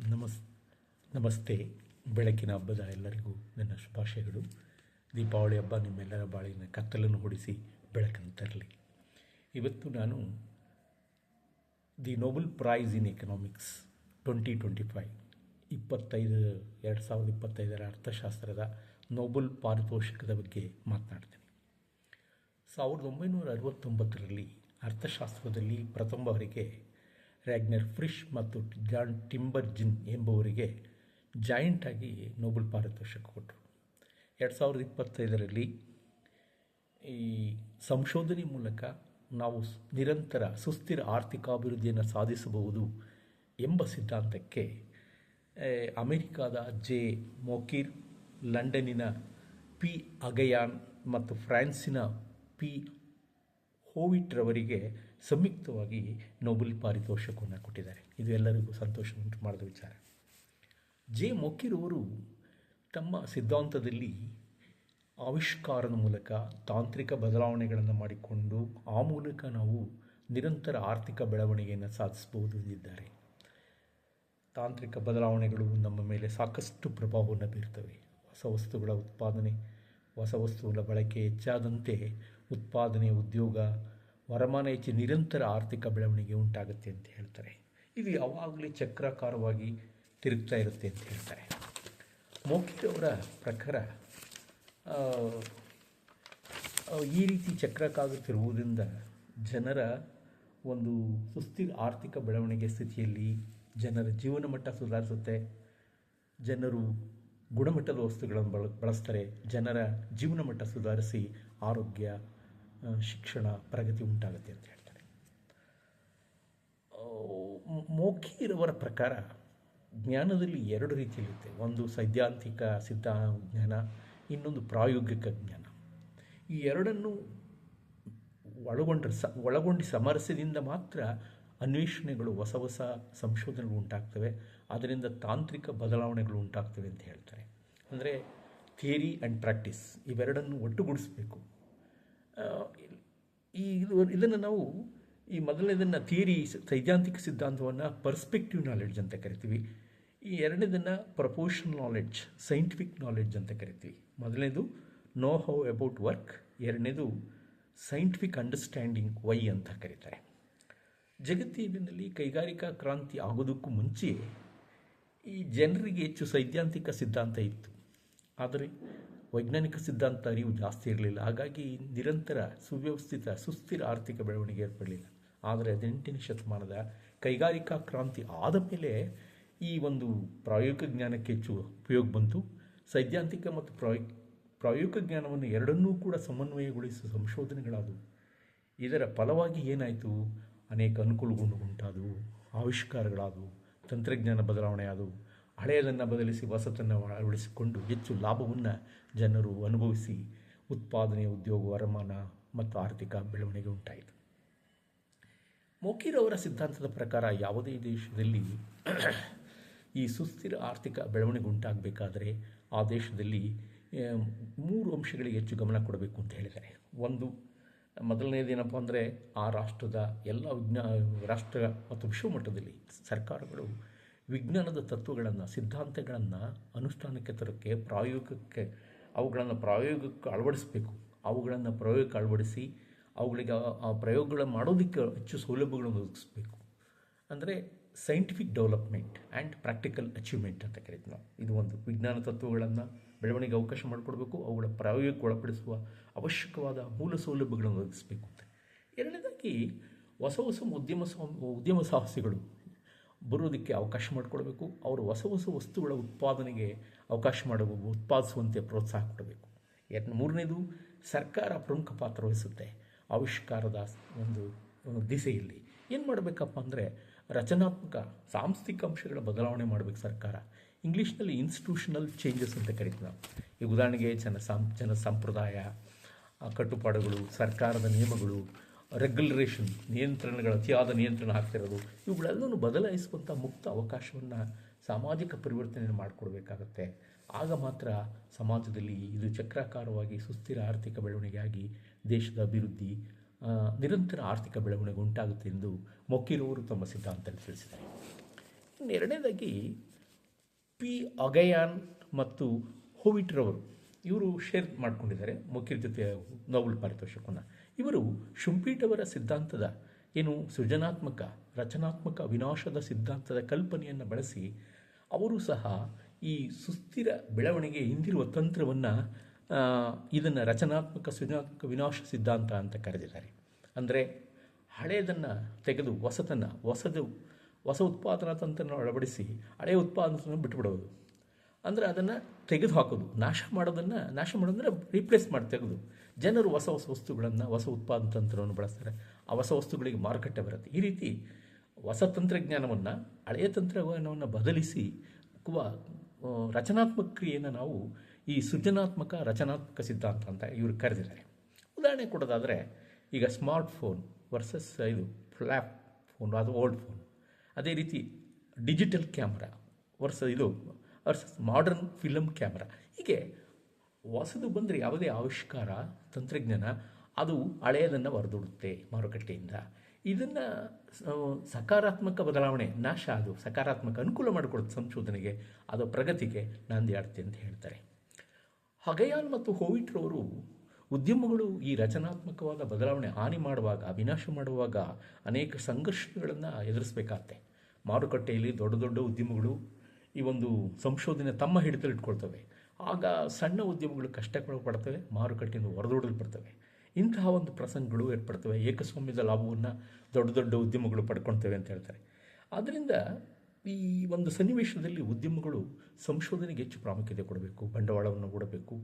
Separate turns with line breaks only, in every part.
ನಮಸ್ ನಮಸ್ತೆ. ಬೆಳಕಿನ ಹಬ್ಬದ ಎಲ್ಲರಿಗೂ ನನ್ನ ಶುಭಾಶಯಗಳು. ದೀಪಾವಳಿ ಹಬ್ಬ ನಿಮ್ಮೆಲ್ಲರ ಬಾಳಿನ ಕತ್ತಲನ್ನು ಹೊಡಿಸಿ ಬೆಳಕನ್ನು ತರಲಿ. ಇವತ್ತು ನಾನು the Nobel prize in economics 2025 2025 ಅರ್ಥಶಾಸ್ತ್ರದ ನೋಬೆಲ್ ಪಾರಿತೋಷಿಕದ ಬಗ್ಗೆ ಮಾತನಾಡ್ತೇನೆ. 1969ರಲ್ಲಿ ಅರ್ಥಶಾಸ್ತ್ರದಲ್ಲಿ ಪ್ರಥಮ ಬಾರಿಗೆ ರ್ಯಾಗ್ನರ್ ಫ್ರಿಶ್ ಮತ್ತು ಜಾನ್ ಟಿಂಬರ್ಜಿನ್ ಎಂಬುವರಿಗೆ ಜಾಯಿಂಟಾಗಿ ನೋಬೆಲ್ ಪಾರಿತೋಷಕ ಕೊಟ್ಟರು. 2025ರಲ್ಲಿ ಈ ಸಂಶೋಧನೆ ಮೂಲಕ ನಾವು ನಿರಂತರ ಸುಸ್ಥಿರ ಆರ್ಥಿಕಾಭಿವೃದ್ಧಿಯನ್ನು ಸಾಧಿಸಬಹುದು ಎಂಬ ಸಿದ್ಧಾಂತಕ್ಕೆ ಅಮೆರಿಕಾದ ಜೆ ಮೊಕಿರ್, ಲಂಡನ್ನಿನ ಪಿ ಅಗಯಾನ್ ಮತ್ತು ಫ್ರಾನ್ಸಿನ ಪಿ ಹೋವಿಟ್ರವರಿಗೆ ಸಂಯುಕ್ತವಾಗಿ ನೋಬೆಲ್ ಪಾರಿತೋಷಕವನ್ನು ಕೊಟ್ಟಿದ್ದಾರೆ. ಇದು ಎಲ್ಲರಿಗೂ ಸಂತೋಷ ಉಂಟು ಮಾಡಿದ ವಿಚಾರ. ಜೆ ಮೊಕಿರ್ ಅವರು ತಮ್ಮ ಸಿದ್ಧಾಂತದಲ್ಲಿ ಆವಿಷ್ಕಾರದ ಮೂಲಕ ತಾಂತ್ರಿಕ ಬದಲಾವಣೆಗಳನ್ನು ಮಾಡಿಕೊಂಡು ಆ ಮೂಲಕ ನಾವು ನಿರಂತರ ಆರ್ಥಿಕ ಬೆಳವಣಿಗೆಯನ್ನು ಸಾಧಿಸಬಹುದು ಎಂದಿದ್ದಾರೆ. ತಾಂತ್ರಿಕ ಬದಲಾವಣೆಗಳು ನಮ್ಮ ಮೇಲೆ ಸಾಕಷ್ಟು ಪ್ರಭಾವವನ್ನು ಬೀರ್ತವೆ. ಹೊಸ ವಸ್ತುಗಳ ಉತ್ಪಾದನೆ, ಹೊಸ ವಸ್ತುಗಳ ಬಳಕೆ ಹೆಚ್ಚಾದಂತೆ ಉತ್ಪಾದನೆ, ಉದ್ಯೋಗ, ವರಮಾನ ಹೆಚ್ಚಿ ನಿರಂತರ ಆರ್ಥಿಕ ಬೆಳವಣಿಗೆ ಉಂಟಾಗುತ್ತೆ ಅಂತ ಹೇಳ್ತಾರೆ. ಇದು ಯಾವಾಗಲೂ ಚಕ್ರಾಕಾರವಾಗಿ ತಿರುಗ್ತಾ ಇರುತ್ತೆ ಅಂತ ಹೇಳ್ತಾರೆ. ಮೊಕಿರ್ ಅವರ ಪ್ರಕಾರ ಈ ರೀತಿ ಚಕ್ರಕ್ಕಾಗುತ್ತಿರುವುದರಿಂದ ಜನರ ಒಂದು ಸುಸ್ಥಿರ ಆರ್ಥಿಕ ಬೆಳವಣಿಗೆ ಸ್ಥಿತಿಯಲ್ಲಿ ಜನರ ಜೀವನ ಮಟ್ಟ ಸುಧಾರಿಸುತ್ತೆ, ಜನರು ಗುಣಮಟ್ಟದ ವಸ್ತುಗಳನ್ನು ಬಳಸ್ತಾರೆ, ಜನರ ಜೀವನ ಮಟ್ಟ ಸುಧಾರಿಸಿ ಆರೋಗ್ಯ, ಶಿಕ್ಷಣ, ಪ್ರಗತಿ ಉಂಟಾಗುತ್ತೆ ಅಂತ ಹೇಳ್ತಾರೆ. ಮೊಕಿರ್ ಅವರ ಪ್ರಕಾರ ಜ್ಞಾನದಲ್ಲಿ ಎರಡು ರೀತಿಯಲ್ಲಿರುತ್ತೆ. ಒಂದು ಸೈದ್ಧಾಂತಿಕ ಜ್ಞಾನ, ಇನ್ನೊಂದು ಪ್ರಾಯೋಗಿಕ ಜ್ಞಾನ. ಈ ಎರಡನ್ನು ಒಳಗೊಂಡು ಸಮರಸ್ಯದಿಂದ ಮಾತ್ರ ಅನ್ವೇಷಣೆಗಳು, ಹೊಸ ಹೊಸ ಸಂಶೋಧನೆಗಳು ಉಂಟಾಗ್ತವೆ, ಅದರಿಂದ ತಾಂತ್ರಿಕ ಬದಲಾವಣೆಗಳು ಉಂಟಾಗ್ತವೆ ಅಂತ ಹೇಳ್ತಾರೆ. ಅಂದರೆ ಥಿಯರಿ ಆ್ಯಂಡ್ ಪ್ರಾಕ್ಟೀಸ್ ಇವೆರಡನ್ನು ಒಟ್ಟುಗೂಡಿಸಬೇಕು. ಇದನ್ನು ನಾವು ಈ ಮೊದಲನೇದನ್ನು ಥಿಯರಿ, ಸೈದ್ಧಾಂತಿಕ ಸಿದ್ಧಾಂತವನ್ನು ಪರ್ಸ್ಪೆಕ್ಟಿವ್ ನಾಲೆಡ್ಜ್ ಅಂತ ಕರಿತೀವಿ. ಈ ಎರಡನೇದನ್ನು ಪ್ರಪೋರ್ಷನಲ್ ನಾಲೆಡ್ಜ್, ಸೈಂಟಿಫಿಕ್ ನಾಲೆಡ್ಜ್ ಅಂತ ಕರಿತೀವಿ. ಮೊದಲನೇದು ನೋ ಹೌ ಅಬೌಟ್ ವರ್ಕ್, ಎರಡನೇದು ಸೈಂಟಿಫಿಕ್ ಅಂಡರ್ಸ್ಟ್ಯಾಂಡಿಂಗ್ ವೈ ಅಂತ ಕರೀತಾರೆ. ಜಗತ್ತಿನಲ್ಲಿ ಕೈಗಾರಿಕಾ ಕ್ರಾಂತಿ ಆಗೋದಕ್ಕೂ ಮುಂಚೆ ಈ ಜನರಿಗೆ ಹೆಚ್ಚು ಸೈದ್ಧಾಂತಿಕ ಸಿದ್ಧಾಂತ ಇತ್ತು, ಆದರೆ ವೈಜ್ಞಾನಿಕ ಸಿದ್ಧಾಂತ ಅರಿವು ಜಾಸ್ತಿ ಇರಲಿಲ್ಲ. ಹಾಗಾಗಿ ನಿರಂತರ ಸುವ್ಯವಸ್ಥಿತ ಸುಸ್ಥಿರ ಆರ್ಥಿಕ ಬೆಳವಣಿಗೆ ಏರ್ಪಡಲಿಲ್ಲ. ಆದರೆ 18ನೇ ಶತಮಾನದ ಕೈಗಾರಿಕಾ ಕ್ರಾಂತಿ ಆದ ಮೇಲೆ ಈ ಒಂದು ಪ್ರಾಯೋಗಿಕ ಜ್ಞಾನಕ್ಕೆ ಹೆಚ್ಚು ಉಪಯೋಗ ಬಂತು. ಸೈದ್ಧಾಂತಿಕ ಮತ್ತು ಪ್ರಾಯೋಗಿಕ ಜ್ಞಾನವನ್ನು ಎರಡನ್ನೂ ಕೂಡ ಸಮನ್ವಯಗೊಳಿಸುವ ಸಂಶೋಧನೆಗಳಾದವು. ಇದರ ಫಲವಾಗಿ ಏನಾಯಿತು? ಅನೇಕ ಅನುಕೂಲಗಳು ಉಂಟಾದವು, ಆವಿಷ್ಕಾರಗಳಾದವು, ತಂತ್ರಜ್ಞಾನ ಬದಲಾವಣೆ ಆದವು. ಹಳೆಯದನ್ನು ಬದಲಿಸಿ ಹೊಸತನ್ನು ಅಳವಡಿಸಿಕೊಂಡು ಹೆಚ್ಚು ಲಾಭವನ್ನು ಜನರು ಅನುಭವಿಸಿ ಉತ್ಪಾದನೆ, ಉದ್ಯೋಗ, ವರಮಾನ ಮತ್ತು ಆರ್ಥಿಕ ಬೆಳವಣಿಗೆ ಉಂಟಾಯಿತು. ಮೊಕಿರ್ ಅವರ ಸಿದ್ಧಾಂತದ ಪ್ರಕಾರ ಯಾವುದೇ ದೇಶದಲ್ಲಿ ಈ ಸುಸ್ಥಿರ ಆರ್ಥಿಕ ಬೆಳವಣಿಗೆ ಉಂಟಾಗಬೇಕಾದರೆ ಆ ದೇಶದಲ್ಲಿ 3 ಅಂಶಗಳಿಗೆ ಹೆಚ್ಚು ಗಮನ ಕೊಡಬೇಕು ಅಂತ ಹೇಳಿದ್ದಾರೆ. ಒಂದು, ಮೊದಲನೇದೇನಪ್ಪ ಅಂದರೆ ಆ ರಾಷ್ಟ್ರದ ಎಲ್ಲ ರಾಷ್ಟ್ರ ಮತ್ತು ವಿಶ್ವಮಟ್ಟದಲ್ಲಿ ಸರ್ಕಾರಗಳು ವಿಜ್ಞಾನದ ತತ್ವಗಳನ್ನು, ಸಿದ್ಧಾಂತಗಳನ್ನು ಅನುಷ್ಠಾನಕ್ಕೆ ತರೋಕ್ಕೆ ಅವುಗಳನ್ನು ಪ್ರಾಯೋಗಿಕಕ್ಕೆ ಅಳವಡಿಸಬೇಕು. ಅವುಗಳನ್ನು ಪ್ರಾಯೋಗಿಕ ಅಳವಡಿಸಿ ಅವುಗಳಿಗೆ ಆ ಪ್ರಯೋಗಗಳನ್ನು ಮಾಡೋದಕ್ಕೆ ಹೆಚ್ಚು ಸೌಲಭ್ಯಗಳನ್ನು ಒದಗಿಸಬೇಕು. ಅಂದರೆ scientific development and practical achievement ಅಂತ ಕರಿತೀವಿ ನಾವು. ಇದು ಒಂದು, ವಿಜ್ಞಾನ ತತ್ವಗಳನ್ನು ಬೆಳವಣಿಗೆ ಅವಕಾಶ ಮಾಡಿಕೊಡ್ಬೇಕು, ಅವುಗಳ ಪ್ರಾಯೋಗಿಕ ಒಳಪಡಿಸುವ ಅವಶ್ಯಕವಾದ ಮೂಲ ಸೌಲಭ್ಯಗಳನ್ನು ಒದಗಿಸಬೇಕು ಅಂತ. ಎರಡನೇದಾಗಿ ಹೊಸ ಹೊಸ ಉದ್ಯಮ ಸಾಹಸಿಗಳು ಬರೋದಕ್ಕೆ ಅವಕಾಶ ಮಾಡಿಕೊಡಬೇಕು. ಅವರು ಹೊಸ ಹೊಸ ವಸ್ತುಗಳ ಉತ್ಪಾದನೆಗೆ ಅವಕಾಶ ಉತ್ಪಾದಿಸುವಂತೆ ಪ್ರೋತ್ಸಾಹ ಕೊಡಬೇಕು. ಮೂರನೇದು, ಸರ್ಕಾರ ಪ್ರಮುಖ ಪಾತ್ರ ವಹಿಸುತ್ತೆ ಆವಿಷ್ಕಾರದ ಒಂದು ದಿಸೆಯಲ್ಲಿ. ಏನು ಮಾಡಬೇಕಪ್ಪ ಅಂದರೆ ರಚನಾತ್ಮಕ ಸಾಂಸ್ಥಿಕ ಅಂಶಗಳ ಬದಲಾವಣೆ ಮಾಡಬೇಕು ಸರ್ಕಾರ. ಇಂಗ್ಲೀಷ್ನಲ್ಲಿ ಇನ್ಸ್ಟಿಟ್ಯೂಷನಲ್ ಚೇಂಜಸ್ ಅಂತ ಕರಿತೀವಿ ನಾವು. ಈ ಉದಾಹರಣೆಗೆ ಜನ ಸಂಪ್ರದಾಯ, ಕಟ್ಟುಪಾಡುಗಳು, ಸರ್ಕಾರದ ನಿಯಮಗಳು, ರೆಗ್ಯುಲರೇಷನ್, ನಿಯಂತ್ರಣಗಳು, ಅತಿಯಾದ ನಿಯಂತ್ರಣ ಆಗ್ತಿರೋದು, ಇವುಗಳೆಲ್ಲವೂ ಬದಲಾಯಿಸುವಂಥ ಮುಕ್ತ ಅವಕಾಶವನ್ನು, ಸಾಮಾಜಿಕ ಪರಿವರ್ತನೆಯನ್ನು ಮಾಡಿಕೊಡ್ಬೇಕಾಗತ್ತೆ. ಆಗ ಮಾತ್ರ ಸಮಾಜದಲ್ಲಿ ಇದು ಚಕ್ರಾಕಾರವಾಗಿ ಸುಸ್ಥಿರ ಆರ್ಥಿಕ ಬೆಳವಣಿಗೆಯಾಗಿ ದೇಶದ ಅಭಿವೃದ್ಧಿ, ನಿರಂತರ ಆರ್ಥಿಕ ಬೆಳವಣಿಗೆ ಉಂಟಾಗುತ್ತೆ ಎಂದು ಮೊಕಿರ್ ಅವರು ತಮ್ಮ ಸಿದ್ಧಾಂತದಲ್ಲಿ ತಿಳಿಸಿದ್ದಾರೆ. ಎರಡನೇದಾಗಿ ಪಿ ಅಗಯಾನ್ ಮತ್ತು ಹೋವಿಟ್ರವರು ಇವರು ಶೇರ್ ಮಾಡಿಕೊಂಡಿದ್ದಾರೆ ಮುಖ್ಯರ ಜೊತೆ ನೋಬೆಲ್ ಪಾರಿತೋಷಕವನ್ನು. ಇವರು ಶುಂಪೀಟವರ ಸಿದ್ಧಾಂತದ ಏನು ಸೃಜನಾತ್ಮಕ ರಚನಾತ್ಮಕ ವಿನಾಶದ ಸಿದ್ಧಾಂತದ ಕಲ್ಪನೆಯನ್ನು ಬಳಸಿ ಅವರು ಸಹ ಈ ಸುಸ್ಥಿರ ಬೆಳವಣಿಗೆ ಹಿಂದಿರುವ ತಂತ್ರವನ್ನು ಇದನ್ನು ರಚನಾತ್ಮಕ ಸೃಜನಾತ್ಮಕ ವಿನಾಶ ಸಿದ್ಧಾಂತ ಅಂತ ಕರೆದಿದ್ದಾರೆ. ಅಂದರೆ ಹಳೆಯದನ್ನು ತೆಗೆದು ಹೊಸ ಉತ್ಪಾದನಾ ತಂತ್ರವನ್ನು ಅಳವಡಿಸಿ ಹಳೆಯ ಉತ್ಪಾದನೆ ಬಿಟ್ಟುಬಿಡೋದು. ಅಂದರೆ ಅದನ್ನು ತೆಗೆದು ಹಾಕೋದು, ನಾಶ ಮಾಡೋದಂದರೆ ರೀಪ್ಲೇಸ್ ಮಾಡಿ ತೆಗೆದು ಜನರು ಹೊಸ ವಸ್ತುಗಳನ್ನು ಹೊಸ ಉತ್ಪಾದನಾ ತಂತ್ರವನ್ನು ಬಳಸ್ತಾರೆ. ಆ ಹೊಸ ವಸ್ತುಗಳಿಗೆ ಮಾರುಕಟ್ಟೆ ಬರುತ್ತೆ. ಈ ರೀತಿ ಹೊಸ ತಂತ್ರಜ್ಞಾನವನ್ನು ಹಳೆಯ ತಂತ್ರಜ್ಞಾನವನ್ನು ಬದಲಿಸಿ ರಚನಾತ್ಮಕ ಕ್ರಿಯೆಯನ್ನು ನಾವು ಈ ಸೃಜನಾತ್ಮಕ ರಚನಾತ್ಮಕ ಸಿದ್ಧಾಂತ ಅಂತ ಇವರು ಕರೆದಿದ್ದಾರೆ. ಉದಾಹರಣೆ ಕೊಡೋದಾದರೆ ಈಗ ಸ್ಮಾರ್ಟ್ ಫೋನ್ ವರ್ಸಸ್ ಇದು ಫ್ಲ್ಯಾಪ್ ಫೋನ್, ಅದು ಓಲ್ಡ್ ಫೋನ್. ಅದೇ ರೀತಿ digital camera versus modern film camera. ಹೀಗೆ ಹೊಸದು ಬಂದರೆ ಯಾವುದೇ ಆವಿಷ್ಕಾರ ತಂತ್ರಜ್ಞಾನ ಅದು ಹಳೆಯದನ್ನು ಹೊರದೂಡುತ್ತೆ ಮಾರುಕಟ್ಟೆಯಿಂದ. ಇದನ್ನು ಸಕಾರಾತ್ಮಕ ಬದಲಾವಣೆ ನಾಶ, ಅದು ಸಕಾರಾತ್ಮಕ ಅನುಕೂಲ ಮಾಡಿಕೊಡುತ್ತೆ ಸಂಶೋಧನೆಗೆ, ಅದು ಪ್ರಗತಿಗೆ ನಾಂದಿ ಆಡುತ್ತೆ ಅಂತ ಹೇಳ್ತಾರೆ. ಅಗಯಾನ್ ಮತ್ತು ಹೋವಿಟ್ರವರು ಉದ್ಯಮಗಳು ಈ ರಚನಾತ್ಮಕವಾದ ಬದಲಾವಣೆ ಹಾನಿ ಮಾಡುವಾಗ, ವಿನಾಶ ಮಾಡುವಾಗ ಅನೇಕ ಸಂಘರ್ಷಗಳನ್ನು ಎದುರಿಸಬೇಕಾಗತ್ತೆ. ಮಾರುಕಟ್ಟೆಯಲ್ಲಿ ದೊಡ್ಡ ದೊಡ್ಡ ಉದ್ಯಮಗಳು ಈ ಒಂದು ಸಂಶೋಧನೆ ತಮ್ಮ ಹಿಡಿತಲ್ಲಿ ಇಟ್ಕೊಳ್ತವೆ. ಆಗ ಸಣ್ಣ ಉದ್ಯಮಗಳು ಕಷ್ಟಗಳು ಪಡ್ತವೆ, ಮಾರುಕಟ್ಟೆಯಿಂದ ಹೊರದೂಡಲ್ಪಡ್ತವೆ. ಇಂತಹ ಒಂದು ಪ್ರಸಂಗಗಳು ಏರ್ಪಡ್ತವೆ. ಏಕಸ್ವಾಮ್ಯದ ಲಾಭವನ್ನು ದೊಡ್ಡ ದೊಡ್ಡ ಉದ್ಯಮಗಳು ಪಡ್ಕೊಳ್ತವೆ ಅಂತ ಹೇಳ್ತಾರೆ. ಆದ್ದರಿಂದ ಈ ಒಂದು ಸನ್ನಿವೇಶದಲ್ಲಿ ಉದ್ಯಮಗಳು ಸಂಶೋಧನೆಗೆ ಹೆಚ್ಚು ಪ್ರಾಮುಖ್ಯತೆ ಕೊಡಬೇಕು, ಬಂಡವಾಳವನ್ನು ಹೂಡಬೇಕು.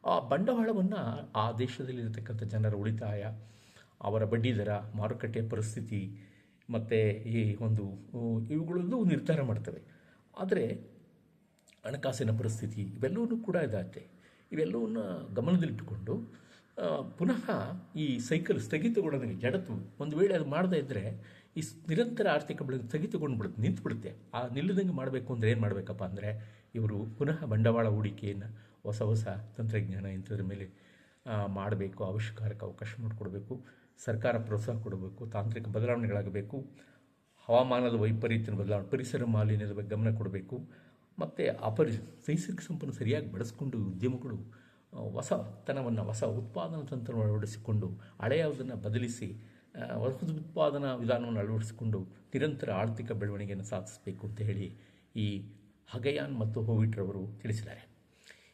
ಆ ಬಂಡವಾಳವನ್ನು ಆ ದೇಶದಲ್ಲಿರತಕ್ಕಂಥ ಜನರ ಉಳಿತಾಯ, ಅವರ ಬಡ್ಡಿದರ, ಮಾರುಕಟ್ಟೆಯ ಪರಿಸ್ಥಿತಿ ಮತ್ತು ಈ ಒಂದು ಇವುಗಳಲ್ಲೂ ನಿರ್ಧಾರ ಮಾಡ್ತವೆ. ಆದರೆ ಹಣಕಾಸಿನ ಪರಿಸ್ಥಿತಿ ಇವೆಲ್ಲವೂ ಕೂಡ ಇದಾಗುತ್ತೆ. ಇವೆಲ್ಲವನ್ನು ಗಮನದಲ್ಲಿಟ್ಟುಕೊಂಡು ಪುನಃ ಈ ಸೈಕಲ್ ಸ್ಥಗಿತಗೊಳ್ಳೋದಕ್ಕೆ ಜಡತ್ವ ಒಂದು ವೇಳೆ ಅದು ಮಾಡದೇ ಇದ್ದರೆ ಈ ನಿರಂತರ ಆರ್ಥಿಕ ಬೆಳವಣಿಗೆ ಸ್ಥಗಿತಗೊಂಡ್ಬಿಡುತ್ತೆ, ನಿಂತುಬಿಡುತ್ತೆ. ಆ ನಿಲ್ಲದಂಗೆ ಮಾಡಬೇಕು ಅಂದರೆ ಏನು ಮಾಡಬೇಕಪ್ಪ ಅಂದರೆ ಇವರು ಪುನಃ ಬಂಡವಾಳ ಹೂಡಿಕೆಯನ್ನು ಹೊಸ ತಂತ್ರಜ್ಞಾನ ಇಂಥದ್ರ ಮೇಲೆ ಮಾಡಬೇಕು, ಆವಿಷ್ಕಾರಕ್ಕೆ ಅವಕಾಶ ಮಾಡಿಕೊಡಬೇಕು, ಸರ್ಕಾರ ಪ್ರೋತ್ಸಾಹ ಕೊಡಬೇಕು, ತಾಂತ್ರಿಕ ಬದಲಾವಣೆಗಳಾಗಬೇಕು, ಹವಾಮಾನದ ವೈಪರೀತ್ಯದ ಬದಲಾವಣೆ, ಪರಿಸರ ಮಾಲಿನ್ಯದ ಬಗ್ಗೆ ಗಮನ ಕೊಡಬೇಕು. ಮತ್ತು ನೈಸರ್ಗಿಕ ಸಂಪನ್ನು ಸರಿಯಾಗಿ ಬಳಸ್ಕೊಂಡು ಉದ್ಯಮಗಳು ಹೊಸತನವನ್ನು, ಹೊಸ ಉತ್ಪಾದನಾ ತಂತ್ರವನ್ನು ಅಳವಡಿಸಿಕೊಂಡು ಹಳೆಯದನ್ನು ಬದಲಿಸಿ ಹೊಸ ಉತ್ಪಾದನಾ ವಿಧಾನವನ್ನು ಅಳವಡಿಸಿಕೊಂಡು ನಿರಂತರ ಆರ್ಥಿಕ ಬೆಳವಣಿಗೆಯನ್ನು ಸಾಧಿಸಬೇಕು ಅಂತ ಹೇಳಿ ಈ ಅಗಯಾನ್ ಮತ್ತು ಹೋವಿಟ್ರವರು ತಿಳಿಸಿದ್ದಾರೆ.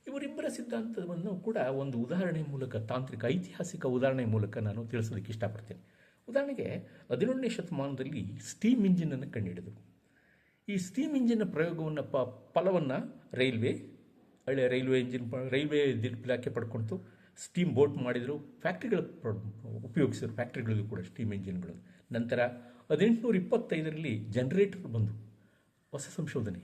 ಇವರಿಬ್ಬರ ಸಿದ್ಧಾಂತವನ್ನು ಕೂಡ ಒಂದು ಉದಾಹರಣೆ ಮೂಲಕ, ತಾಂತ್ರಿಕ ಐತಿಹಾಸಿಕ ಉದಾಹರಣೆ ಮೂಲಕ ನಾನು ತಿಳಿಸೋದಕ್ಕೆ ಇಷ್ಟಪಡ್ತೇನೆ. ಉದಾಹರಣೆಗೆ 17ನೇ ಶತಮಾನದಲ್ಲಿ ಸ್ಟೀಮ್ ಇಂಜಿನನ್ನು ಕಂಡುಹಿಡಿದರು. ಈ ಸ್ಟೀಮ್ ಇಂಜಿನ್ನ ಪ್ರಯೋಗವನ್ನು ಫಲವನ್ನು ರೈಲ್ವೆ ಇಲಾಖೆ ಪಡ್ಕೊಳ್ತು. ಸ್ಟೀಮ್ ಬೋಟ್ ಮಾಡಿದರು, ಫ್ಯಾಕ್ಟ್ರಿಗಳು ಉಪಯೋಗಿಸಿದ್ರು, ಫ್ಯಾಕ್ಟ್ರಿಗಳಿಗೂ ಕೂಡ ಸ್ಟೀಮ್ ಇಂಜಿನ್ಗಳು. ನಂತರ 1825ರಲ್ಲಿ ಜನರೇಟರ್ ಬಂದು ಹೊಸ ಸಂಶೋಧನೆ.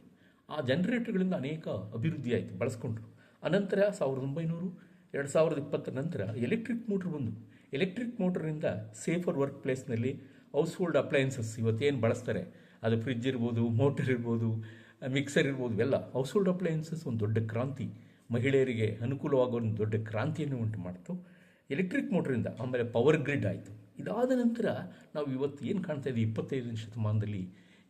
ಆ ಜನರೇಟರ್ಗಳಿಂದ ಅನೇಕ ಅಭಿವೃದ್ಧಿ ಆಯಿತು, ಬಳಸ್ಕೊಂಡ್ರು. ಅನಂತರ 2020 ನಂತರ ಎಲೆಕ್ಟ್ರಿಕ್ ಮೋಟ್ರ್ ಬಂದು, ಎಲೆಕ್ಟ್ರಿಕ್ ಮೋಟ್ರಿಂದ ಸೇಫರ್ ವರ್ಕ್ ಪ್ಲೇಸ್ನಲ್ಲಿ ಹೌಸ್ ಹೋಲ್ಡ್ ಅಪ್ಲಯನ್ಸಸ್ ಇವತ್ತೇನು ಬಳಸ್ತಾರೆ, ಅದು ಫ್ರಿಜ್ ಇರ್ಬೋದು, ಮೋಟರ್ ಇರ್ಬೋದು, ಮಿಕ್ಸರ್ ಇರ್ಬೋದು, ಇವೆಲ್ಲ ಹೌಸ್ ಹೋಲ್ಡ್ ಅಪ್ಲಯನ್ಸಸ್ ಒಂದು ದೊಡ್ಡ ಕ್ರಾಂತಿ, ಮಹಿಳೆಯರಿಗೆ ಅನುಕೂಲವಾಗೋ ಒಂದು ದೊಡ್ಡ ಕ್ರಾಂತಿಯನ್ನು ಉಂಟು ಮಾಡ್ತು ಎಲೆಕ್ಟ್ರಿಕ್ ಮೋಟ್ರಿಂದ. ಆಮೇಲೆ ಪವರ್ ಗ್ರಿಡ್ ಆಯಿತು. ಇದಾದ ನಂತರ ನಾವು ಇವತ್ತು ಏನು ಕಾಣ್ತಾ ಇದ್ದೀವಿ 25ನೇ ಶತಮಾನದಲ್ಲಿ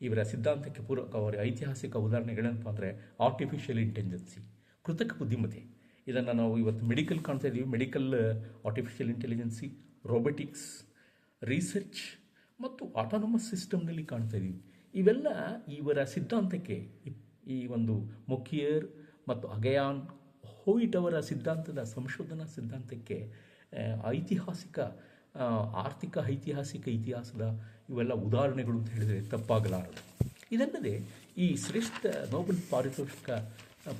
ಇವರ ಸಿದ್ಧಾಂತಕ್ಕೆ ಪೂರಕವಾದ ಐತಿಹಾಸಿಕ ಉದಾಹರಣೆಗಳೇನಪ್ಪ ಅಂದರೆ ಆರ್ಟಿಫಿಷಿಯಲ್ ಇಂಟೆಲಿಜೆನ್ಸಿ, ಕೃತಕ ಬುದ್ಧಿಮತ್ತೆ. ಇದನ್ನು ನಾವು ಇವತ್ತು ಮೆಡಿಕಲ್ ಕಾಣ್ತಾ ಇದ್ದೀವಿ. Medical artificial intelligence, robotics, research ಮತ್ತು ಆಟೋನಮಸ್ ಸಿಸ್ಟಮ್ನಲ್ಲಿ ಕಾಣ್ತಾ ಇದ್ದೀವಿ. ಇವೆಲ್ಲ ಇವರ ಸಿದ್ಧಾಂತಕ್ಕೆ, ಈ ಒಂದು ಮೊಕಿಯರ್ ಮತ್ತು ಅಗಯಾನ್ ಹೋಯಿಟ್ ಅವರ ಸಿದ್ಧಾಂತದ ಸಂಶೋಧನಾ ಸಿದ್ಧಾಂತಕ್ಕೆ ಐತಿಹಾಸಿಕ ಇತಿಹಾಸದ ಇವೆಲ್ಲ ಉದಾಹರಣೆಗಳು ಅಂತ ಹೇಳಿದರೆ ತಪ್ಪಾಗಲಾರದು. ಇದಲ್ಲದೆ ಈ ಶ್ರೇಷ್ಠ ನೋಬೆಲ್ ಪಾರಿತೋಷಿಕ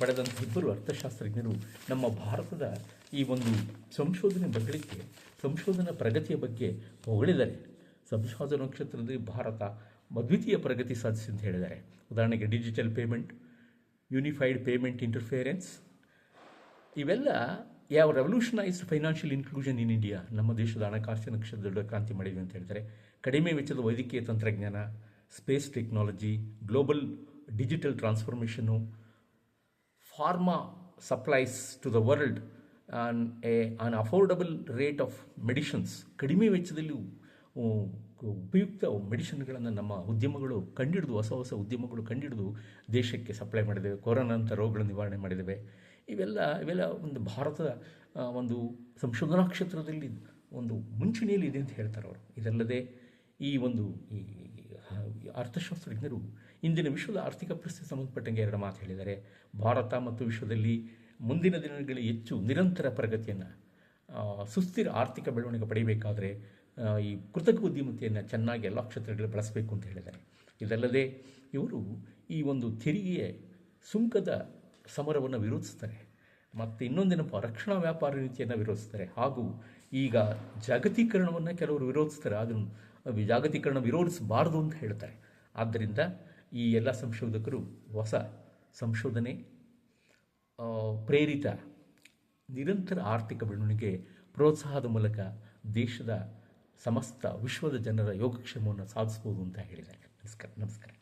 ಪಡೆದಂಥ ಇಬ್ಬರು ಅರ್ಥಶಾಸ್ತ್ರಜ್ಞರು ನಮ್ಮ ಭಾರತದ ಈ ಒಂದು ಸಂಶೋಧನೆ ಬದಲಿಕೆ, ಸಂಶೋಧನಾ ಪ್ರಗತಿಯ ಬಗ್ಗೆ ಹೊಗಳಿದ್ದಾರೆ. ಸಂಶೋಧನಾ ಕ್ಷೇತ್ರದಲ್ಲಿ ಭಾರತ ಅದ್ವಿತೀಯ ಪ್ರಗತಿ ಸಾಧಿಸಿ ಅಂತ ಹೇಳಿದ್ದಾರೆ. ಉದಾಹರಣೆಗೆ digital payment, unified payment interference, ಇವೆಲ್ಲ ಯಾವ ರೆವಲ್ಯೂಷನೈಸ್ಡ್ ಫೈನಾನ್ಷಿಯಲ್ ಇನ್ಕ್ಲೂಷನ್ ಇನ್ ಇಂಡಿಯಾ, ನಮ್ಮ ದೇಶದ ಹಣಕಾಸಿನ ಕ್ಷೇತ್ರದ ದೊಡ್ಡ ಕ್ರಾಂತಿ ಮಾಡಿವೆ ಅಂತ ಹೇಳ್ತಾರೆ. ಕಡಿಮೆ ವೆಚ್ಚದ ವೈದ್ಯಕೀಯ ತಂತ್ರಜ್ಞಾನ, space technology, global digital transformation, pharma supplies to the world, on affordable rate of medicines, ಕಡಿಮೆ ವೆಚ್ಚದಲ್ಲಿ ಉಪಯುಕ್ತ ಮೆಡಿಸಿನ್ಗಳನ್ನು ನಮ್ಮ ಉದ್ಯಮಗಳು ಕಂಡಿಡಿದು ಹೊಸ ಹೊಸ ಉದ್ಯಮಗಳು ಕಂಡಿಡಿದು ದೇಶಕ್ಕೆ ಸಪ್ಲೈ ಮಾಡಿದ್ದೇವೆ. ಕೊರೋನಾ ಅಂತ ರೋಗಗಳ ನಿವಾರಣೆ ಮಾಡಿದ್ದೇವೆ. ಇವೆಲ್ಲ ಒಂದು ಭಾರತದ ಒಂದು ಸಂಶೋಧನಾ ಕ್ಷೇತ್ರದಲ್ಲಿ ಒಂದು ಮುಂಚೂಣಿಯಲ್ಲಿ ಇದೆ ಅಂತ ಹೇಳ್ತಾರೆ ಅವರು. ಇದಲ್ಲದೆ ಈ ಅರ್ಥಶಾಸ್ತ್ರಜ್ಞರು ಇಂದಿನ ವಿಶ್ವದ ಆರ್ಥಿಕ ಪರಿಸ್ಥಿತಿ ಸಂಬಂಧಪಟ್ಟಂಗೆ ಎರಡು ಮಾತು ಹೇಳಿದ್ದಾರೆ. ಭಾರತ ಮತ್ತು ವಿಶ್ವದಲ್ಲಿ ಮುಂದಿನ ದಿನಗಳಲ್ಲಿ ಹೆಚ್ಚು ನಿರಂತರ ಪ್ರಗತಿಯನ್ನು, ಸುಸ್ಥಿರ ಆರ್ಥಿಕ ಬೆಳವಣಿಗೆ ಪಡೆಯಬೇಕಾದರೆ ಈ ಕೃತಕ ಉದ್ಯಮತೆಯನ್ನು ಚೆನ್ನಾಗಿ ಎಲ್ಲ ಕ್ಷೇತ್ರಗಳಲ್ಲಿ ಬಳಸಬೇಕು ಅಂತ ಹೇಳಿದ್ದಾರೆ. ಇದಲ್ಲದೆ ಇವರು ಈ ಒಂದು ತೆರಿಗೆಯ ಸುಂಕದ ಸಮರವನ್ನು ವಿರೋಧಿಸ್ತಾರೆ. ಮತ್ತು ಇನ್ನೊಂದೇನಪ್ಪ, ರಕ್ಷಣಾ ವ್ಯಾಪಾರ ನೀತಿಯನ್ನು ವಿರೋಧಿಸ್ತಾರೆ. ಹಾಗೂ ಈಗ ಜಾಗತೀಕರಣವನ್ನು ಕೆಲವರು ವಿರೋಧಿಸ್ತಾರೆ. ಅದನ್ನು ಜಾಗತೀಕರಣ ವಿರೋಧಿಸಬಾರದು ಅಂತ ಹೇಳ್ತಾರೆ. ಆದ್ದರಿಂದ ಈ ಎಲ್ಲ ಸಂಶೋಧಕರು ಹೊಸ ಸಂಶೋಧನೆ ಪ್ರೇರಿತ ನಿರಂತರ ಆರ್ಥಿಕ ಬೆಳವಣಿಗೆ ಪ್ರೋತ್ಸಾಹದ ಮೂಲಕ ದೇಶದ ಸಮಸ್ತ ವಿಶ್ವದ ಜನರ ಯೋಗಕ್ಷೇಮವನ್ನು ಸಾಧಿಸ್ಬೋದು ಅಂತ ಹೇಳಿದ್ದಾರೆ. ನಮಸ್ಕಾರ.